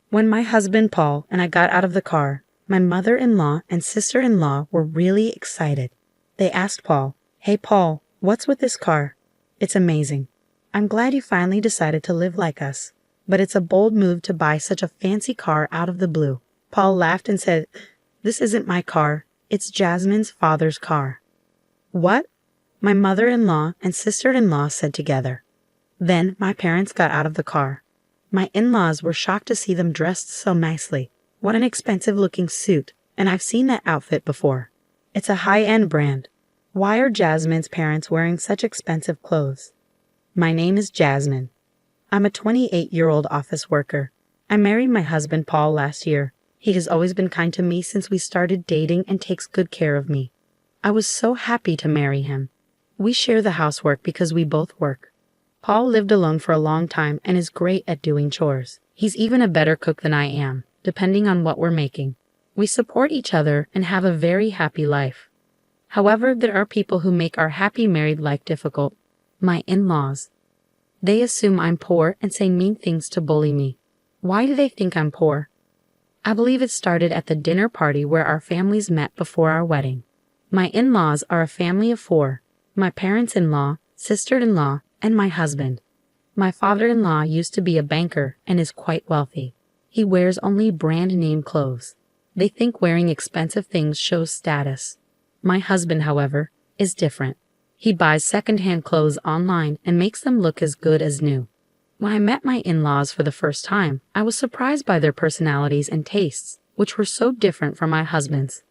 When my husband Paul and I got out of the car, my mother-in-law and sister-in-law were really excited. They asked Paul, "Hey Paul, what's with this car? It's amazing. I'm glad you finally decided to live like us. But it's a bold move to buy such a fancy car out of the blue." Paul laughed and said, "This isn't my car. It's Jasmine's father's car." "What?" my mother-in-law and sister-in-law said together. Then my parents got out of the car. My in-laws were shocked to see them dressed so nicely. What an expensive-looking suit, and I've seen that outfit before. It's a high-end brand. Why are Jasmine's parents wearing such expensive clothes? My name is Jasmine. I'm a 28-year-old office worker. I married my husband Paul last year. He has always been kind to me since we started dating and takes good care of me. I was so happy to marry him. We share the housework because we both work. Paul lived alone for a long time and is great at doing chores. He's even a better cook than I am, depending on what we're making. We support each other and have a very happy life. However, there are people who make our happy married life difficult. My in-laws. They assume I'm poor and say mean things to bully me. Why do they think I'm poor? I believe it started at the dinner party where our families met before our wedding. My in-laws are a family of 4. My parents-in-law, sister-in-law, and my husband. My father-in-law used to be a banker and is quite wealthy. He wears only brand-name clothes. They think wearing expensive things shows status. My husband, however, is different. He buys second-hand clothes online and makes them look as good as new. When I met my in-laws for the first time, I was surprised by their personalities and tastes, which were so different from my husband's.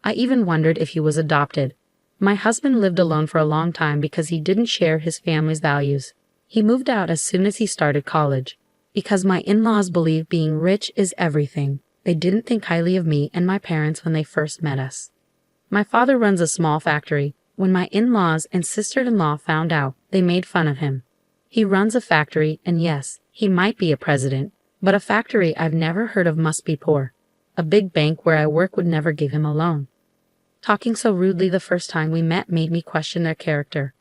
I even wondered if he was adopted. My husband lived alone for a long time because he didn't share his family's values. He moved out as soon as he started college. Because my in-laws believe being rich is everything, they didn't think highly of me and my parents when they first met us. My father runs a small factory. When my in-laws and sister-in-law found out, they made fun of him. He runs a factory, and yes, he might be a president, but a factory I've never heard of must be poor. A big bank where I work would never give him a loan. Talking so rudely the first time we met made me question their character.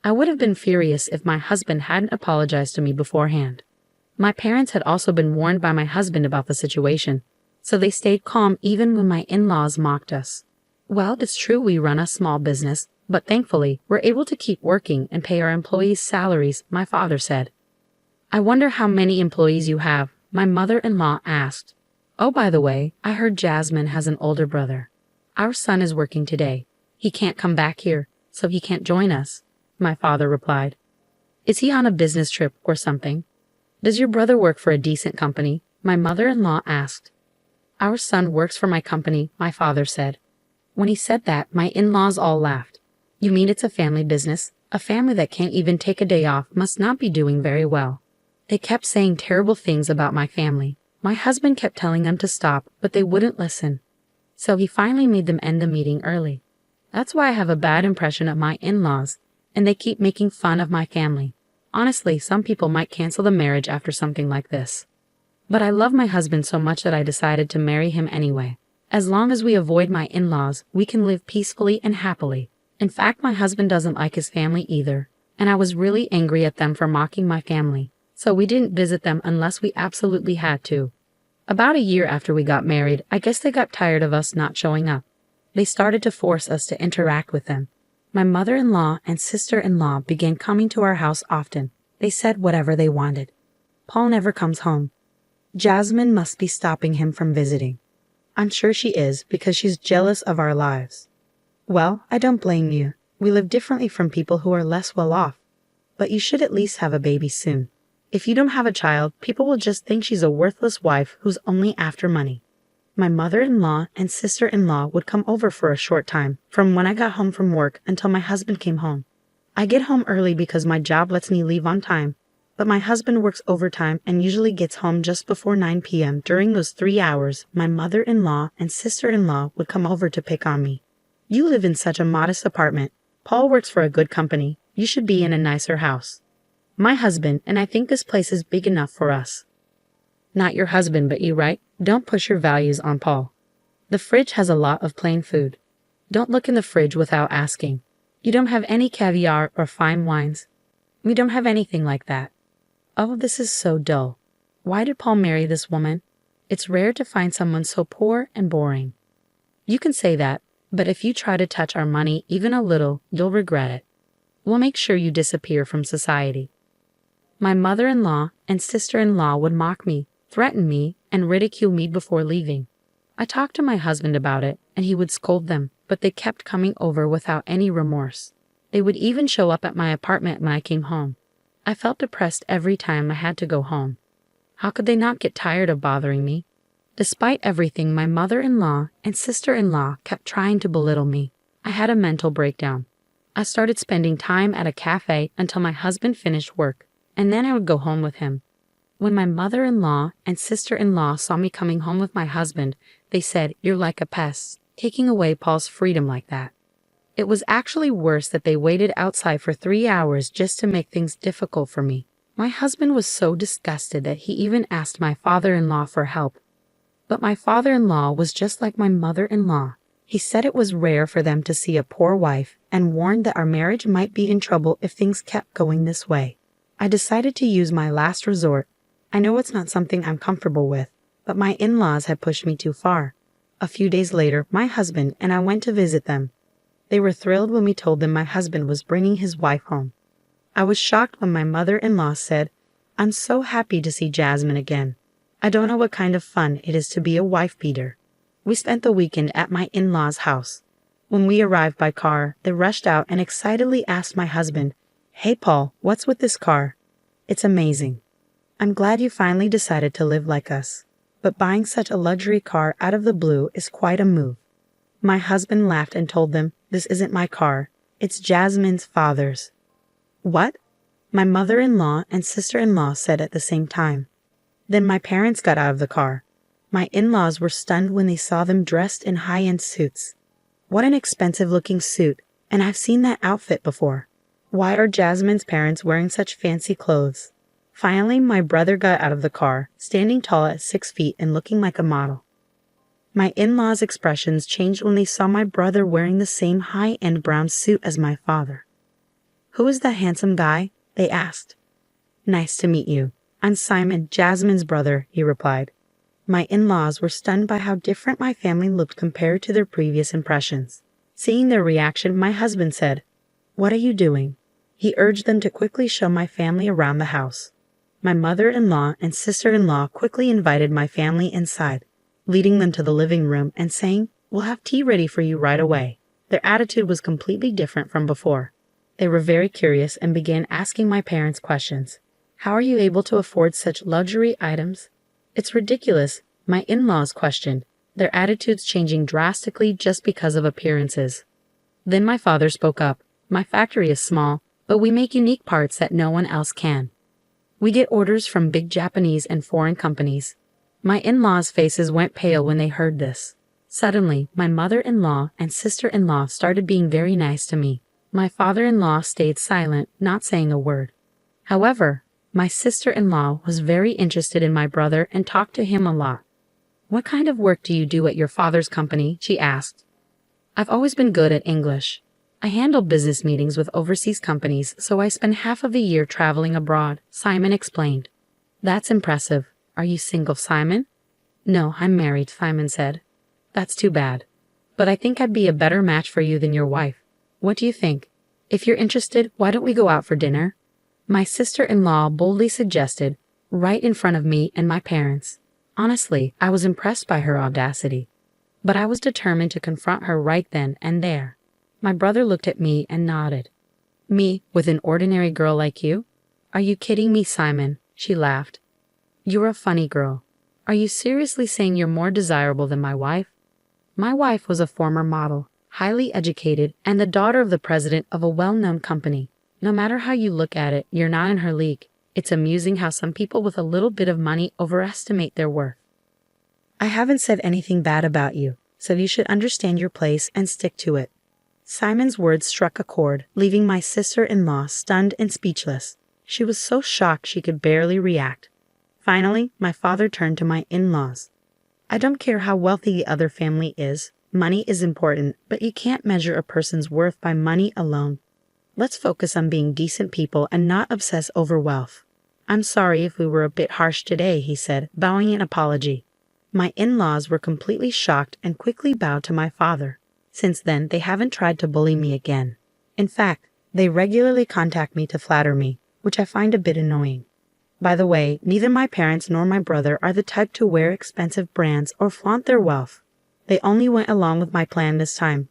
I would have been furious if my husband hadn't apologized to me beforehand. My parents had also been warned by my husband about the situation, so they stayed calm even when my in-laws mocked us. Well, it's true we run a small business, but thankfully, we're able to keep working and pay our employees' salaries, my father said. I wonder how many employees you have, my mother-in-law asked. Oh, by the way, I heard Jasmine has an older brother. Our son is working today. He can't come back here, so he can't join us, my father replied. Is he on a business trip or something? Does your brother work for a decent company? My mother-in-law asked. Our son works for my company, my father said. When he said that, my in-laws all laughed. You mean it's a family business? A family that can't even take a day off must not be doing very well. They kept saying terrible things about my family. My husband kept telling them to stop, but they wouldn't listen. So he finally made them end the meeting early. That's why I have a bad impression of my in-laws, and they keep making fun of my family. Honestly, some people might cancel the marriage after something like this. But I love my husband so much that I decided to marry him anyway. As long as we avoid my in-laws, we can live peacefully and happily. In fact, my husband doesn't like his family either, and I was really angry at them for mocking my family, so we didn't visit them unless we absolutely had to. About a year after we got married, I guess they got tired of us not showing up. They started to force us to interact with them. My mother-in-law and sister-in-law began coming to our house often. They said whatever they wanted. Paul never comes home. Jasmine must be stopping him from visiting. I'm sure she is because she's jealous of our lives. Well, I don't blame you. We live differently from people who are less well off. But you should at least have a baby soon. If you don't have a child, people will just think she's a worthless wife who's only after money. My mother-in-law and sister-in-law would come over for a short time, from when I got home from work until my husband came home. I get home early because my job lets me leave on time, but my husband works overtime and usually gets home just before 9 p.m. During those 3 hours, my mother-in-law and sister-in-law would come over to pick on me. You live in such a modest apartment. Paul works for a good company. You should be in a nicer house. My husband, and I think this place is big enough for us. Not your husband, but you, right? Don't push your values on Paul. The fridge has a lot of plain food. Don't look in the fridge without asking. You don't have any caviar or fine wines. We don't have anything like that. Oh, this is so dull. Why did Paul marry this woman? It's rare to find someone so poor and boring. You can say that, but if you try to touch our money even a little, you'll regret it. We'll make sure you disappear from society. My mother-in-law and sister-in-law would mock me, threaten me, and ridicule me before leaving. I talked to my husband about it, and he would scold them, but they kept coming over without any remorse. They would even show up at my apartment when I came home. I felt depressed every time I had to go home. How could they not get tired of bothering me? Despite everything, my mother-in-law and sister-in-law kept trying to belittle me. I had a mental breakdown. I started spending time at a cafe until my husband finished work, and then I would go home with him. When my mother-in-law and sister-in-law saw me coming home with my husband, they said, "You're like a pest, taking away Paul's freedom like that." It was actually worse that they waited outside for 3 hours just to make things difficult for me. My husband was so disgusted that he even asked my father-in-law for help. But my father-in-law was just like my mother-in-law. He said it was rare for them to see a poor wife and warned that our marriage might be in trouble if things kept going this way. I decided to use my last resort. I know it's not something I'm comfortable with, but my in-laws had pushed me too far. A few days later, my husband and I went to visit them. They were thrilled when we told them my husband was bringing his wife home. I was shocked when my mother-in-law said, "I'm so happy to see Jasmine again. I don't know what kind of fun it is to be a wife-beater." We spent the weekend at my in-laws' house. When we arrived by car, they rushed out and excitedly asked my husband, "Hey Paul, what's with this car? It's amazing. I'm glad you finally decided to live like us. But buying such a luxury car out of the blue is quite a move." My husband laughed and told them, "This isn't my car. It's Jasmine's father's." "What?" my mother-in-law and sister-in-law said at the same time. Then my parents got out of the car. My in-laws were stunned when they saw them dressed in high-end suits. What an expensive-looking suit, and I've seen that outfit before. Why are Jasmine's parents wearing such fancy clothes? Finally, my brother got out of the car, standing tall at 6 feet and looking like a model. My in-laws' expressions changed when they saw my brother wearing the same high-end brown suit as my father. "Who is that handsome guy?" they asked. "Nice to meet you. I'm Simon, Jasmine's brother," he replied. My in-laws were stunned by how different my family looked compared to their previous impressions. Seeing their reaction, my husband said, "What are you doing?" He urged them to quickly show my family around the house. My mother-in-law and sister-in-law quickly invited my family inside, leading them to the living room and saying, "We'll have tea ready for you right away." Their attitude was completely different from before. They were very curious and began asking my parents questions. "How are you able to afford such luxury items?" "It's ridiculous," my in-laws questioned, their attitudes changing drastically just because of appearances. Then my father spoke up. "My factory is small, but we make unique parts that no one else can. We get orders from big Japanese and foreign companies." My in-laws' faces went pale when they heard this. Suddenly, my mother-in-law and sister-in-law started being very nice to me. My father-in-law stayed silent, not saying a word. However, my sister-in-law was very interested in my brother and talked to him a lot. "What kind of work do you do at your father's company?" she asked. "I've always been good at English. I handle business meetings with overseas companies, so I spend half of the year traveling abroad," Simon explained. "That's impressive. Are you single, Simon?" "No, I'm married," Simon said. "That's too bad. But I think I'd be a better match for you than your wife. What do you think? If you're interested, why don't we go out for dinner?" My sister-in-law boldly suggested, right in front of me and my parents. Honestly, I was impressed by her audacity. But I was determined to confront her right then and there. My brother looked at me and nodded. "Me, with an ordinary girl like you? Are you kidding me, Simon?" She laughed. "You're a funny girl. Are you seriously saying you're more desirable than my wife?" My wife was a former model, highly educated, and the daughter of the president of a well-known company. No matter how you look at it, you're not in her league. It's amusing how some people with a little bit of money overestimate their worth. "I haven't said anything bad about you, so you should understand your place and stick to it." Simon's words struck a chord, leaving my sister-in-law stunned and speechless. She was so shocked she could barely react. Finally, my father turned to my in-laws. "I don't care how wealthy the other family is. Money is important, but you can't measure a person's worth by money alone. Let's focus on being decent people and not obsess over wealth." "I'm sorry if we were a bit harsh today," he said, bowing in apology. My in-laws were completely shocked and quickly bowed to my father. Since then, they haven't tried to bully me again. In fact, they regularly contact me to flatter me, which I find a bit annoying. By the way, neither my parents nor my brother are the type to wear expensive brands or flaunt their wealth. They only went along with my plan this time.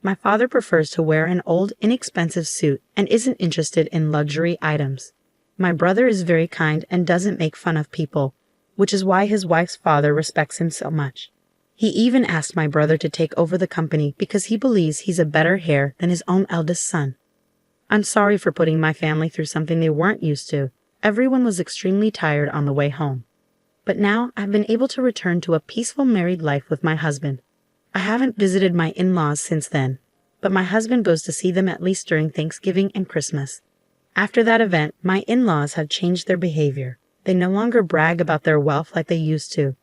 My father prefers to wear an old, inexpensive suit and isn't interested in luxury items. My brother is very kind and doesn't make fun of people, which is why his wife's father respects him so much. He even asked my brother to take over the company because he believes he's a better heir than his own eldest son. I'm sorry for putting my family through something they weren't used to. Everyone was extremely tired on the way home. But now I've been able to return to a peaceful married life with my husband. I haven't visited my in-laws since then, but my husband goes to see them at least during Thanksgiving and Christmas. After that event, my in-laws have changed their behavior. They no longer brag about their wealth like they used to.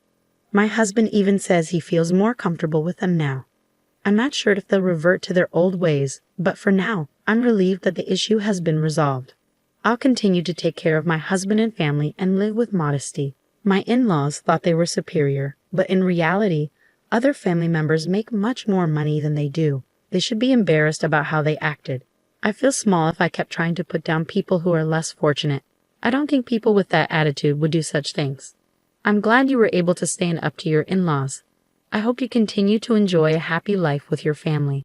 My husband even says he feels more comfortable with them now. I'm not sure if they'll revert to their old ways, but for now, I'm relieved that the issue has been resolved. I'll continue to take care of my husband and family and live with modesty. My in-laws thought they were superior, but in reality, other family members make much more money than they do. They should be embarrassed about how they acted. I feel small if I kept trying to put down people who are less fortunate. I don't think people with that attitude would do such things. I'm glad you were able to stand up to your in-laws. I hope you continue to enjoy a happy life with your family.